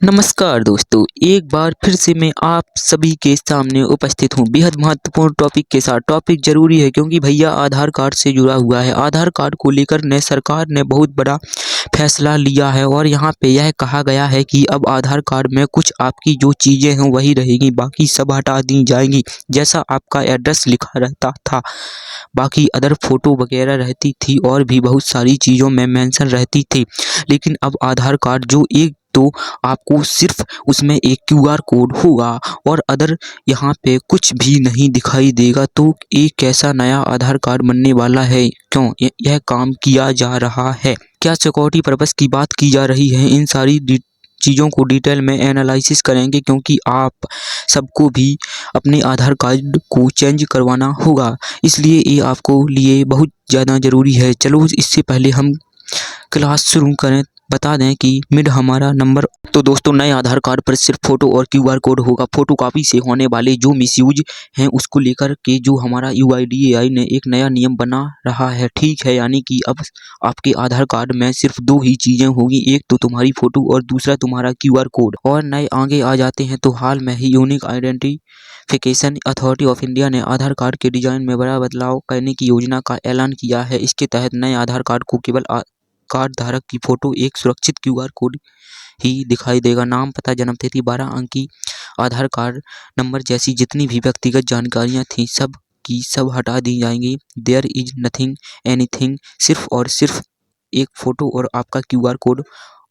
नमस्कार दोस्तों, एक बार फिर से मैं आप सभी के सामने उपस्थित हूँ बेहद महत्वपूर्ण टॉपिक के साथ। टॉपिक ज़रूरी है क्योंकि भैया आधार कार्ड से जुड़ा हुआ है। आधार कार्ड को लेकर सरकार ने बहुत बड़ा फैसला लिया है और यहाँ पे यह कहा गया है कि अब आधार कार्ड में कुछ आपकी जो चीज़ें हैं वही रहेंगी, बाकी सब हटा दी जाएंगी। जैसा आपका एड्रेस लिखा रहता था, बाकी अदर फ़ोटो वगैरह रहती थी और भी बहुत सारी चीज़ों में मेंशन रहती थी। लेकिन अब आधार कार्ड जो एक तो आपको सिर्फ़ उसमें एक क्यूआर कोड होगा और अदर यहाँ पे कुछ भी नहीं दिखाई देगा। तो एक कैसा नया आधार कार्ड बनने वाला है, क्यों यह काम किया जा रहा है, क्या सिक्योरिटी पर्पज़ की बात की जा रही है, इन सारी चीज़ों को डिटेल में एनालिसिस करेंगे क्योंकि आप सबको भी अपने आधार कार्ड को चेंज करवाना होगा। इसलिए ये आपको लिए बहुत ज़्यादा ज़रूरी है। चलो इससे पहले हम क्लास शुरू करें, बता दें कि मिड हमारा नंबर। तो दोस्तों, नए आधार कार्ड पर सिर्फ फ़ोटो और क्यूआर कोड होगा। फ़ोटोकॉपी से होने वाले जो मिसयूज हैं उसको लेकर के जो हमारा यूआईडीएआई ने एक नया नियम बना रहा है, ठीक है। यानी कि अब आपके आधार कार्ड में सिर्फ दो ही चीज़ें होंगी, एक तो तुम्हारी फ़ोटो और दूसरा तुम्हारा क्यूआर कोड। और नए आगे आ जाते हैं तो हाल में ही unique identification authority of India ने आधार कार्ड के डिज़ाइन में बड़ा बदलाव करने की योजना का ऐलान किया है। इसके तहत नए आधार कार्ड को केवल कार्ड धारक की फ़ोटो, एक सुरक्षित क्यूआर कोड ही दिखाई देगा। नाम, पता, जन्मतिथि, 12 अंक की आधार कार्ड नंबर जैसी जितनी भी व्यक्तिगत जानकारियाँ थीं सब की सब हटा दी जाएंगी। देयर इज नथिंग एनीथिंग, सिर्फ और सिर्फ एक फ़ोटो और आपका क्यूआर कोड,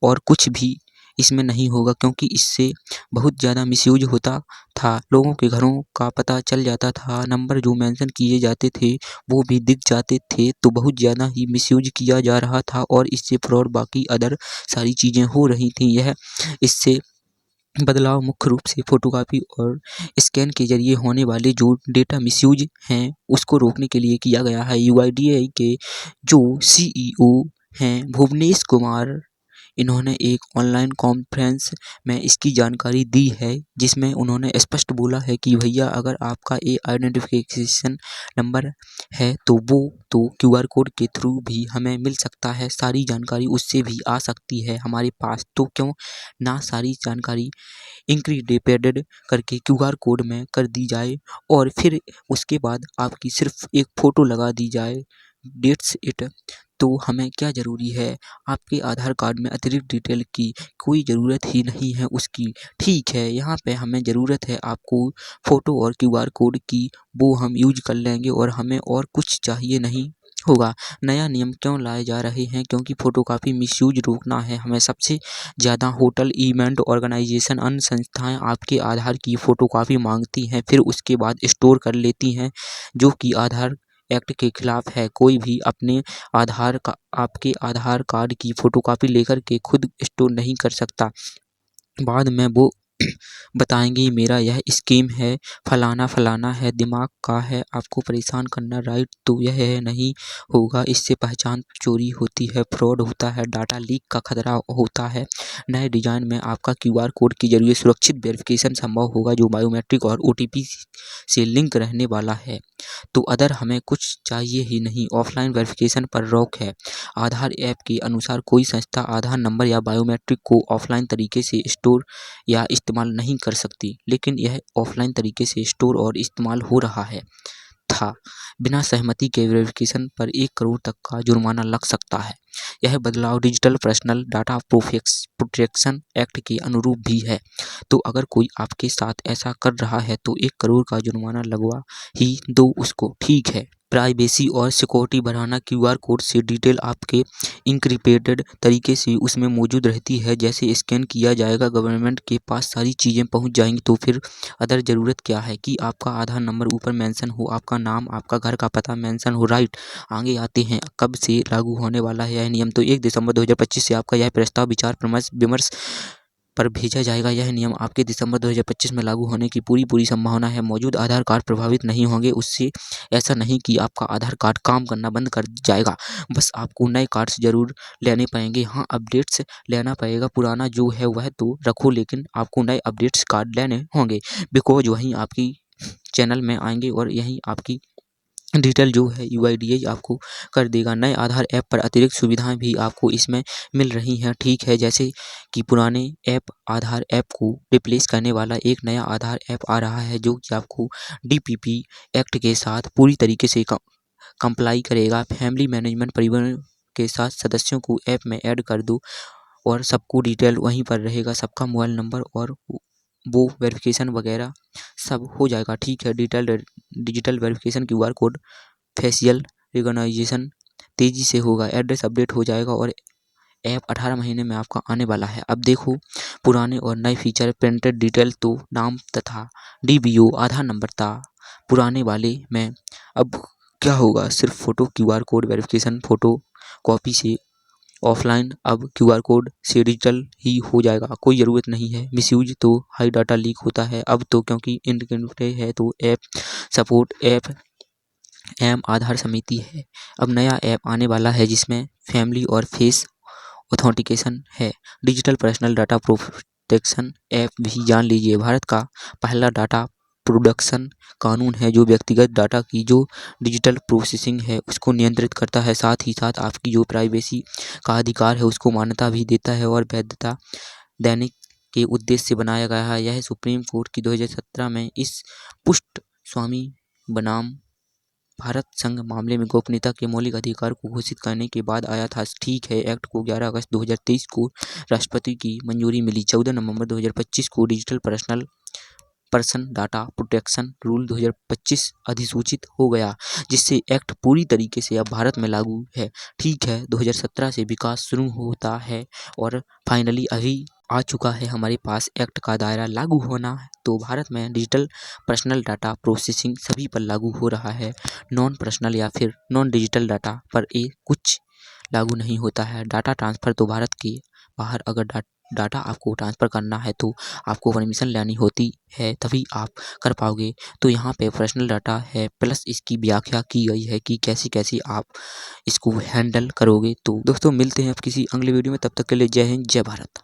और कुछ भी इसमें नहीं होगा क्योंकि इससे बहुत ज़्यादा मिसयूज होता था। लोगों के घरों का पता चल जाता था, नंबर जो मेंशन किए जाते थे वो भी दिख जाते थे, तो बहुत ज़्यादा ही मिसयूज किया जा रहा था और इससे फ्रॉड बाकी अदर सारी चीज़ें हो रही थी। यह इससे बदलाव मुख्य रूप से फ़ोटोकॉपी और स्कैन के ज़रिए होने वाले जो डेटा मिसयूज हैं उसको रोकने के लिए किया गया है। यूआईडीएआई के जो सीईओ हैं भुवनेश कुमार, इन्होंने एक ऑनलाइन कॉन्फ्रेंस में इसकी जानकारी दी है, जिसमें उन्होंने स्पष्ट बोला है कि भैया अगर आपका ये आइडेंटिफिकेशन नंबर है तो वो तो क्यूआर कोड के थ्रू भी हमें मिल सकता है, सारी जानकारी उससे भी आ सकती है हमारे पास। तो क्यों ना सारी जानकारी इंक्रिप्टेड करके क्यूआर कोड में कर दी जाए और फिर उसके बाद आपकी सिर्फ एक फ़ोटो लगा दी जाए, डेट्स इट। तो हमें क्या ज़रूरी है, आपके आधार कार्ड में अतिरिक्त डिटेल की कोई ज़रूरत ही नहीं है उसकी, ठीक है। यहाँ पे हमें ज़रूरत है आपको फ़ोटो और क्यूआर कोड की, वो हम यूज कर लेंगे और हमें और कुछ चाहिए नहीं होगा। नया नियम क्यों लाए जा रहे हैं, क्योंकि फ़ोटोकॉपी मिसयूज रोकना है हमें। सबसे ज़्यादा होटल, इवेंट ऑर्गेनाइजेशन, अन्य संस्थाएं आपके आधार की फ़ोटोकॉपी मांगती हैं, फिर उसके बाद स्टोर कर लेती हैं, जो कि आधार एक्ट के खिलाफ है। कोई भी अपने आपके आधार कार्ड की फ़ोटोकॉपी लेकर के खुद स्टोर नहीं कर सकता। बाद में वो बताएंगे मेरा यह स्कीम है, फलाना फलाना है, दिमाग का है आपको परेशान करना, राइट। तो यह नहीं होगा, इससे पहचान चोरी होती है, फ्रॉड होता है, डाटा लीक का खतरा होता है। नए डिज़ाइन में आपका क्यूआर कोड के जरिए सुरक्षित वेरिफिकेशन संभव होगा, जो बायोमेट्रिक और ओटीपी से लिंक रहने वाला है। तो अदर हमें कुछ चाहिए ही नहीं, ऑफलाइन वेरिफिकेशन पर रोक है। आधार ऐप के अनुसार कोई संस्था आधार नंबर या बायोमेट्रिक को ऑफलाइन तरीके से स्टोर या इस्तेमाल नहीं कर सकती, लेकिन यह ऑफलाइन तरीके से स्टोर और इस्तेमाल हो रहा है था। बिना सहमति के वेरिफिकेशन पर 1 करोड़ तक का जुर्माना लग सकता है। यह बदलाव digital personal data protection act के अनुरूप भी है। तो अगर कोई आपके साथ ऐसा कर रहा है तो 1 करोड़ का जुर्माना लगवा ही दो उसको, ठीक है। प्राइवेसी और सिक्योरिटी बढ़ाना, क्यूआर कोड से डिटेल आपके इंक्रिप्टेड तरीके से उसमें मौजूद रहती है। जैसे स्कैन किया जाएगा, गवर्नमेंट के पास सारी चीज़ें पहुंच जाएंगी। तो फिर अदर ज़रूरत क्या है कि आपका आधार नंबर ऊपर मेंशन हो, आपका नाम, आपका घर का पता मेंशन हो, राइट। आगे आते हैं कब से लागू होने वाला है यह नियम। तो 1 दिसंबर 2025 से आपका यह प्रस्ताव विचार विमर्श पर भेजा जाएगा। यह नियम आपके दिसंबर 2025 में लागू होने की पूरी संभावना है। मौजूद आधार कार्ड प्रभावित नहीं होंगे। उससे ऐसा नहीं कि आपका आधार कार्ड काम करना बंद कर जाएगा, बस आपको नए कार्ड्स ज़रूर लेने पड़ेंगे। हाँ, अपडेट्स लेना पड़ेगा, पुराना जो है वह तो रखो, लेकिन आपको नए अपडेट्स कार्ड लेने होंगे, बिकॉज वहीं आपकी चैनल में आएंगे और यहीं आपकी डिटेल जो है UIDAI आपको कर देगा। नए आधार ऐप पर अतिरिक्त सुविधाएं भी आपको इसमें मिल रही हैं, ठीक है। जैसे कि पुराने ऐप आधार ऐप को रिप्लेस करने वाला एक नया आधार ऐप आ रहा है, जो कि आपको DPP एक्ट के साथ पूरी तरीके से कंप्लाई करेगा। फैमिली मैनेजमेंट परिवार के साथ सदस्यों को ऐप में ऐड कर दो और सबको डिटेल वहीं पर रहेगा, सबका मोबाइल नंबर और वो वेरिफिकेशन वगैरह सब हो जाएगा, ठीक है। Digital verification QR code facial recognition तेज़ी से होगा, एड्रेस अपडेट हो जाएगा और ऐप 18 महीने में आपका आने वाला है। अब देखो पुराने और नए फीचर प्रिंटेड डिटेल, तो नाम तथा DBO आधार नंबर था पुराने वाले में। अब क्या होगा, सिर्फ photo QR code verification photo copy से ऑफलाइन, अब QR कोड से डिजिटल ही हो जाएगा, कोई ज़रूरत नहीं है। मिसयूज तो हाई डाटा लीक होता है अब तो, क्योंकि इंडिकेटर है तो ऐप सपोर्ट ऐप आधार समिति है। अब नया ऐप आने वाला है जिसमें फैमिली और फेस ऑथेंटिकेशन है। Digital personal data protection app भी जान लीजिए, भारत का पहला डाटा प्रोटेक्शन कानून है जो व्यक्तिगत डाटा की जो डिजिटल प्रोसेसिंग है उसको नियंत्रित करता है, साथ ही साथ आपकी जो प्राइवेसी का अधिकार है उसको मान्यता भी देता है और वैधता दैनिक के उद्देश्य से बनाया गया है। यह सुप्रीम कोर्ट की 2017 में इस पुष्ट स्वामी बनाम भारत संघ मामले में गोपनीयता के मौलिक अधिकार को घोषित करने के बाद आया था, ठीक है। एक्ट को 11 अगस्त 2023 को राष्ट्रपति की मंजूरी मिली। 14 नवंबर 2025 को digital person data protection rule 2025 अधिसूचित हो गया, जिससे एक्ट पूरी तरीके से अब भारत में लागू है, ठीक है। 2017 से विकास शुरू होता है और फाइनली अभी आ चुका है हमारे पास एक्ट का दायरा लागू होना है। तो भारत में डिजिटल पर्सनल डाटा प्रोसेसिंग सभी पर लागू हो रहा है, नॉन पर्सनल या फिर नॉन डिजिटल डाटा पर कुछ लागू नहीं होता है। डाटा ट्रांसफ़र तो भारत के बाहर अगर डाटा आपको ट्रांसफ़र करना है तो आपको परमिशन लेनी होती है, तभी आप कर पाओगे। तो यहाँ पे पर्सनल डाटा है प्लस इसकी व्याख्या की गई है कि कैसे कैसे आप इसको हैंडल करोगे। तो दोस्तों मिलते हैं अब किसी अगले वीडियो में, तब तक के लिए जय हिंद जय भारत।